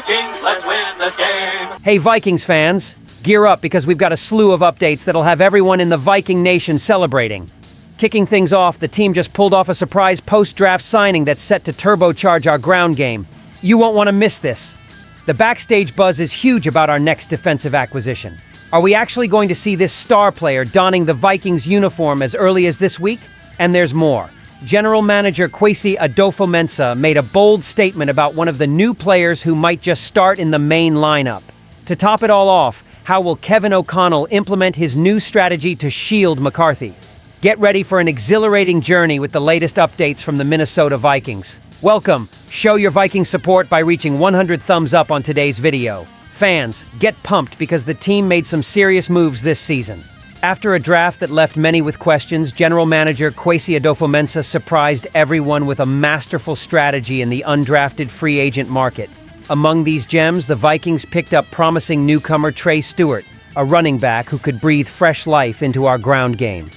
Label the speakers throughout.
Speaker 1: Vikings, let's win the game!
Speaker 2: Hey Vikings fans, gear up because we've got a slew of updates that'll have everyone in the Viking Nation celebrating. Kicking things off, the team just pulled off a surprise post-draft signing that's set to turbocharge our ground game. You won't want to miss this. The backstage buzz is huge about our next defensive acquisition. Are we actually going to see this star player donning the Vikings uniform as early as this week? And there's more. General Manager Kwesi Adofo-Mensah made a bold statement about one of the new players who might just start in the main lineup. To top it all off, how will Kevin O'Connell implement his new strategy to shield McCarthy? Get ready for an exhilarating journey with the latest updates from the Minnesota Vikings. Welcome! Show your Viking support by reaching 100 thumbs up on today's video. Fans, get pumped because the team made some serious moves this season. After a draft that left many with questions, General Manager Kwesi Adofo-Mensah surprised everyone with a masterful strategy in the undrafted free agent market. Among these gems, the Vikings picked up promising newcomer Trey Stewart, a running back who could breathe fresh life into our ground game.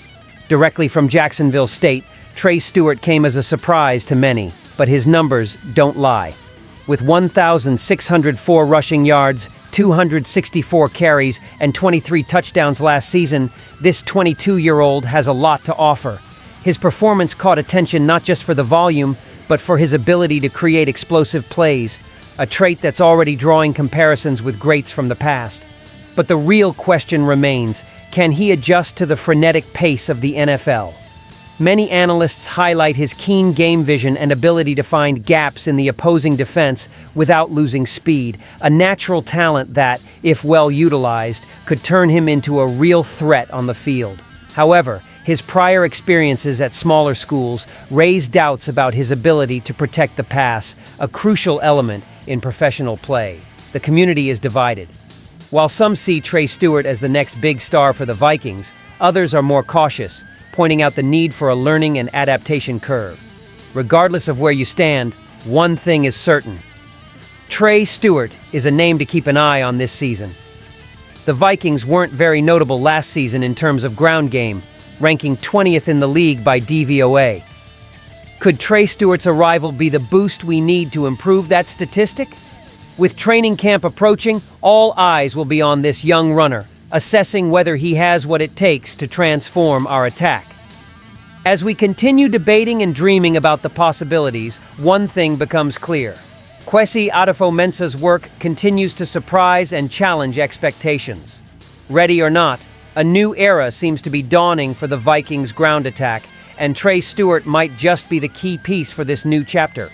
Speaker 2: Directly from Jacksonville State, Trey Stewart came as a surprise to many, but his numbers don't lie. With 1,604 rushing yards, 264 carries, and 23 touchdowns last season, this 22-year-old has a lot to offer. His performance caught attention not just for the volume, but for his ability to create explosive plays, a trait that's already drawing comparisons with greats from the past. But the real question remains, can he adjust to the frenetic pace of the NFL? Many analysts highlight his keen game vision and ability to find gaps in the opposing defense without losing speed, a natural talent that, if well utilized, could turn him into a real threat on the field. However, his prior experiences at smaller schools raise doubts about his ability to protect the pass, a crucial element in professional play. The community is divided. While some see Trey Stewart as the next big star for the Vikings, others are more cautious, pointing out the need for a learning and adaptation curve. Regardless of where you stand, one thing is certain. Trey Stewart is a name to keep an eye on this season. The Vikings weren't very notable last season in terms of ground game, ranking 20th in the league by DVOA. Could Trey Stewart's arrival be the boost we need to improve that statistic? With training camp approaching, all eyes will be on this young runner, assessing whether he has what it takes to transform our attack. As we continue debating and dreaming about the possibilities, one thing becomes clear. Kwesi Adofo-Mensah's work continues to surprise and challenge expectations. Ready or not, a new era seems to be dawning for the Vikings' ground attack, and Trey Stewart might just be the key piece for this new chapter.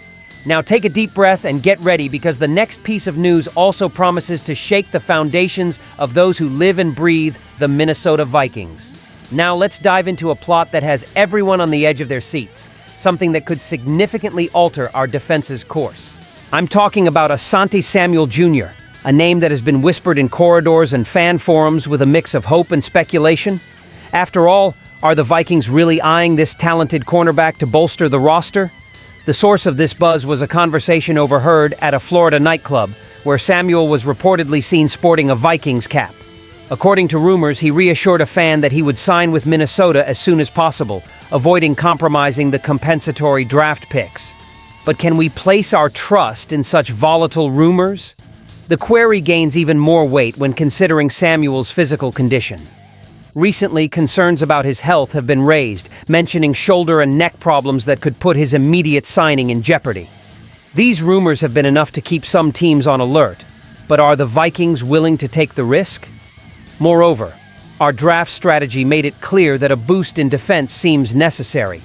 Speaker 2: Now take a deep breath and get ready because the next piece of news also promises to shake the foundations of those who live and breathe the Minnesota Vikings. Now let's dive into a plot that has everyone on the edge of their seats, something that could significantly alter our defense's course. I'm talking about Asante Samuel Jr., a name that has been whispered in corridors and fan forums with a mix of hope and speculation. After all, are the Vikings really eyeing this talented cornerback to bolster the roster? The source of this buzz was a conversation overheard at a Florida nightclub, where Samuel was reportedly seen sporting a Vikings cap. According to rumors, he reassured a fan that he would sign with Minnesota as soon as possible, avoiding compromising the compensatory draft picks. But can we place our trust in such volatile rumors? The query gains even more weight when considering Samuel's physical condition. Recently, concerns about his health have been raised, mentioning shoulder and neck problems that could put his immediate signing in jeopardy. These rumors have been enough to keep some teams on alert, but are the Vikings willing to take the risk? Moreover, our draft strategy made it clear that a boost in defense seems necessary.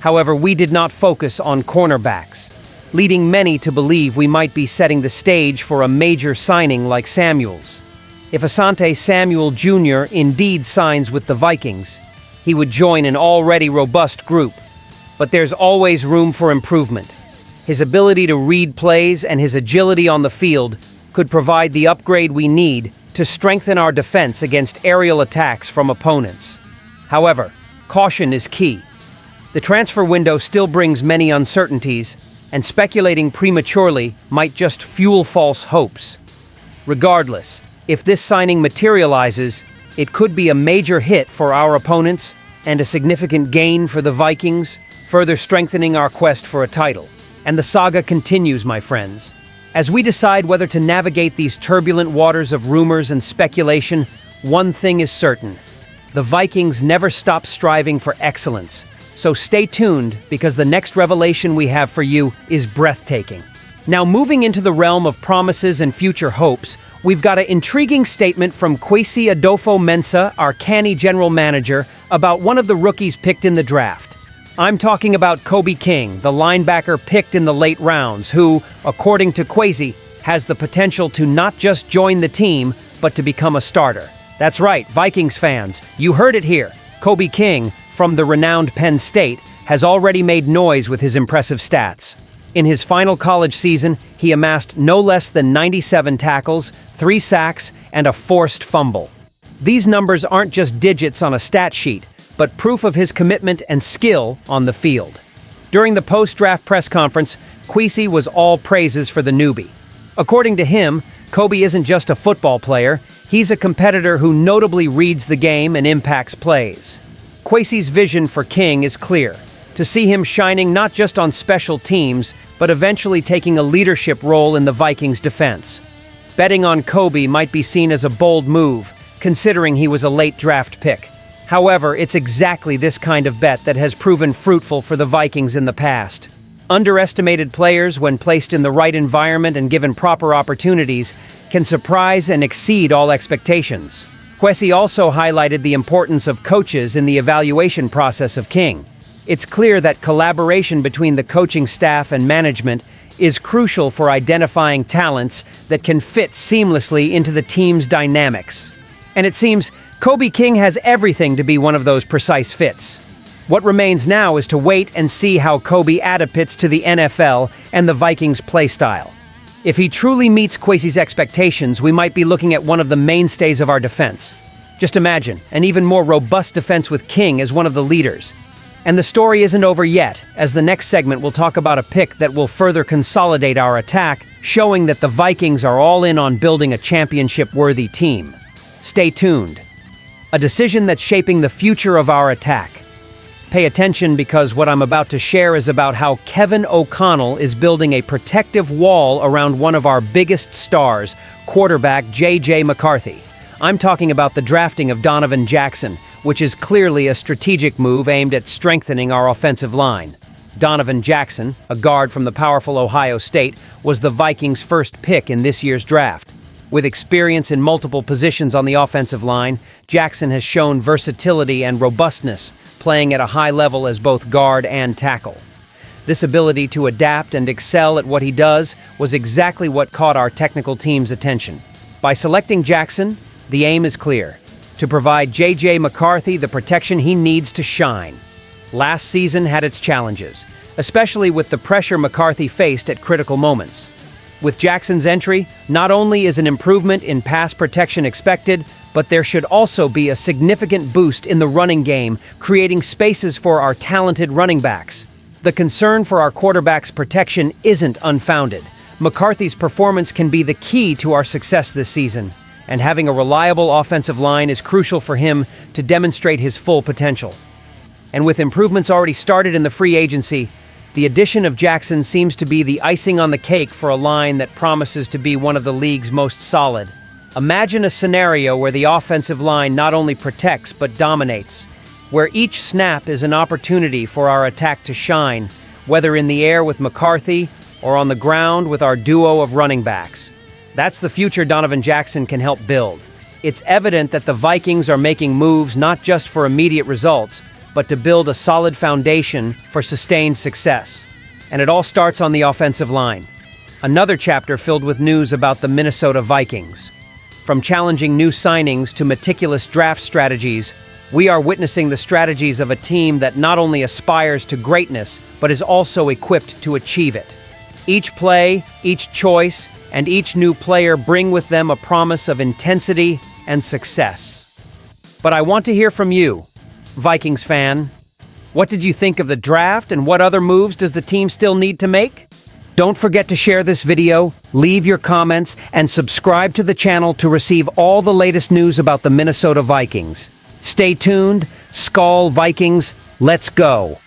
Speaker 2: However, we did not focus on cornerbacks, leading many to believe we might be setting the stage for a major signing like Samuel's. If Asante Samuel Jr. indeed signs with the Vikings, he would join an already robust group. But there's always room for improvement. His ability to read plays and his agility on the field could provide the upgrade we need to strengthen our defense against aerial attacks from opponents. However, caution is key. The transfer window still brings many uncertainties, and speculating prematurely might just fuel false hopes. Regardless, if this signing materializes, it could be a major hit for our opponents and a significant gain for the Vikings, further strengthening our quest for a title. And the saga continues, my friends. As we decide whether to navigate these turbulent waters of rumors and speculation, one thing is certain. The Vikings never stop striving for excellence. So stay tuned, because the next revelation we have for you is breathtaking. Now, moving into the realm of promises and future hopes, we've got an intriguing statement from Kwesi Adolfo-Mensah, our canny general manager, about one of the rookies picked in the draft. I'm talking about Kobe King, the linebacker picked in the late rounds, who, according to Kwesi, has the potential to not just join the team, but to become a starter. That's right, Vikings fans, you heard it here. Kobe King, from the renowned Penn State, has already made noise with his impressive stats. In his final college season, he amassed no less than 97 tackles, 3 sacks, and a forced fumble. These numbers aren't just digits on a stat sheet, but proof of his commitment and skill on the field. During the post-draft press conference, Kwesi was all praises for the newbie. According to him, Kobe isn't just a football player, he's a competitor who notably reads the game and impacts plays. Kwesi's vision for King is clear: to see him shining not just on special teams, but eventually taking a leadership role in the Vikings' defense. Betting on Kobe might be seen as a bold move, considering he was a late draft pick. However, it's exactly this kind of bet that has proven fruitful for the Vikings in the past. Underestimated players, when placed in the right environment and given proper opportunities, can surprise and exceed all expectations. Kwesi also highlighted the importance of coaches in the evaluation process of King. It's clear that collaboration between the coaching staff and management is crucial for identifying talents that can fit seamlessly into the team's dynamics. And it seems Kobe King has everything to be one of those precise fits. What remains now is to wait and see how Kobe adapts to the NFL and the Vikings' play style. If he truly meets Kwesi's expectations, we might be looking at one of the mainstays of our defense. Just imagine an even more robust defense with King as one of the leaders. And the story isn't over yet, as the next segment will talk about a pick that will further consolidate our attack, showing that the Vikings are all in on building a championship-worthy team. Stay tuned. A decision that's shaping the future of our attack. Pay attention, because what I'm about to share is about how Kevin O'Connell is building a protective wall around one of our biggest stars, quarterback J.J. McCarthy. I'm talking about the drafting of Donovan Jackson, which is clearly a strategic move aimed at strengthening our offensive line. Donovan Jackson, a guard from the powerful Ohio State, was the Vikings' first pick in this year's draft. With experience in multiple positions on the offensive line, Jackson has shown versatility and robustness, playing at a high level as both guard and tackle. This ability to adapt and excel at what he does was exactly what caught our technical team's attention. By selecting Jackson, the aim is clear: to provide J.J. McCarthy the protection he needs to shine. Last season had its challenges, especially with the pressure McCarthy faced at critical moments. With Jackson's entry, not only is an improvement in pass protection expected, but there should also be a significant boost in the running game, creating spaces for our talented running backs. The concern for our quarterback's protection isn't unfounded. McCarthy's performance can be the key to our success this season, and having a reliable offensive line is crucial for him to demonstrate his full potential. And with improvements already started in the free agency, the addition of Jackson seems to be the icing on the cake for a line that promises to be one of the league's most solid. Imagine a scenario where the offensive line not only protects but dominates, where each snap is an opportunity for our attack to shine, whether in the air with McCarthy or on the ground with our duo of running backs. That's the future Donovan Jackson can help build. It's evident that the Vikings are making moves not just for immediate results, but to build a solid foundation for sustained success. And it all starts on the offensive line. Another chapter filled with news about the Minnesota Vikings. From challenging new signings to meticulous draft strategies, we are witnessing the strategies of a team that not only aspires to greatness, but is also equipped to achieve it. Each play, each choice, and each new player bring with them a promise of intensity and success. But I want to hear from you, Vikings fan. What did you think of the draft, and what other moves does the team still need to make? Don't forget to share this video, leave your comments, and subscribe to the channel to receive all the latest news about the Minnesota Vikings. Stay tuned. SKOL Vikings, let's go!